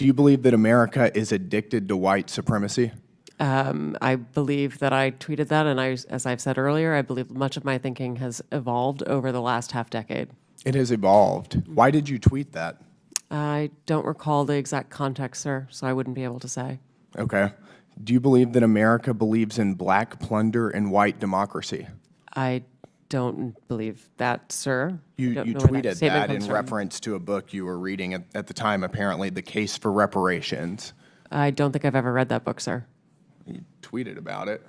Do you believe that America is addicted to white supremacy? I believe that I tweeted that, and as I've said earlier, I believe much of my thinking has evolved over the last half decade. It has evolved. Why did you tweet that? I don't recall the exact context, sir, so I wouldn't be able to say. Okay. Do you believe that America believes in black plunder and white democracy? I don't believe that, sir. You Don't know where tweeted statement that in comes from. reference to a book you were reading at the time, apparently, The Case for Reparations. I don't think I've ever read that book, sir. You tweeted about it.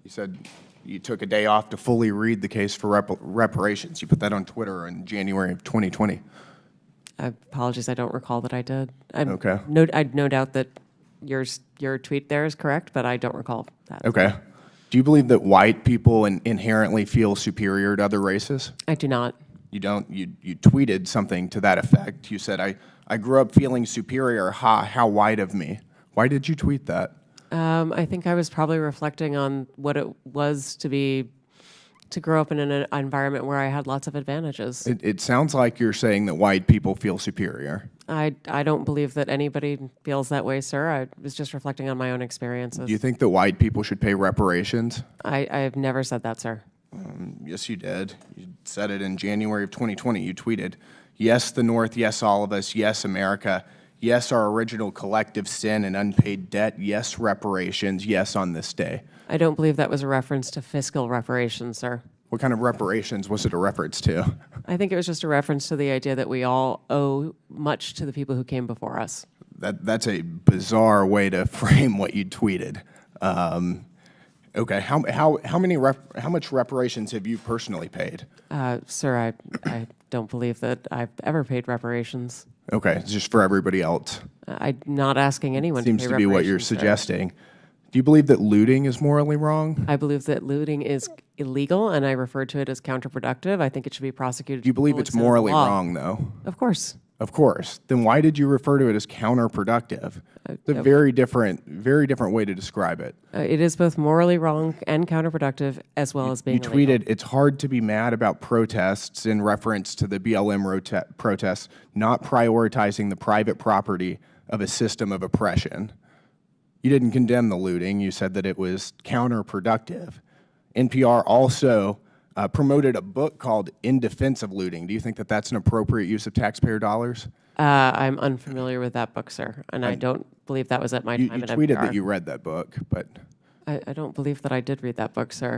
You said you took a day off to fully read The Case for Reparations. You put that on Twitter in January of 2020. Apologies, I don't recall that I did. Okay. I'd no doubt that your tweet there is correct, but I don't recall that. Okay. Do you believe that white people inherently feel superior to other races? I do not. You don't. You tweeted something to that effect. You said, I grew up feeling superior. Ha, how white of me. Why did you tweet that? I think I was probably reflecting on what it was to grow up in an environment where I had lots of advantages. It sounds like you're saying that white people feel superior. I don't believe that anybody feels that way, sir. I was just reflecting on my own experiences. Do you think that white people should pay reparations? I've never said that, sir. Yes, you did. You said it in January of 2020. You tweeted, yes, the North, yes, all of us, yes, America, yes, our original collective sin and unpaid debt, yes, reparations, yes, on this day. I don't believe that was a reference to fiscal reparations, sir. What kind of reparations was it a reference to? I think it was just a reference to the idea that we all owe much to the people who came before us. That's a bizarre way to frame what you tweeted. Okay, how much reparations have you personally paid? Sir, I don't believe that I've ever paid reparations. Okay, it's just for everybody else. I'm not asking anyone Seems to to pay be what you're reparations, sir. suggesting. Do you believe that looting is morally wrong? I believe that looting is illegal, and I refer to it as counterproductive. I think it should be prosecuted. Do you believe to the it's full extent of the morally law. wrong, though? Of course. Of course. Then why did you refer to it as counterproductive? It's a very different way to describe it. It is both morally wrong and counterproductive, as well as being You illegal. tweeted, it's hard to be mad about protests in reference to the BLM protests, not prioritizing the private property of a system of oppression. You didn't condemn the looting. You said that it was counterproductive. NPR also promoted a book called In Defense of Looting. Do you think that that's an appropriate use of taxpayer dollars? I'm unfamiliar with that book, sir, and I don't believe that was at my You time at tweeted NPR. that you read that book, but I don't believe that I did read that book, sir.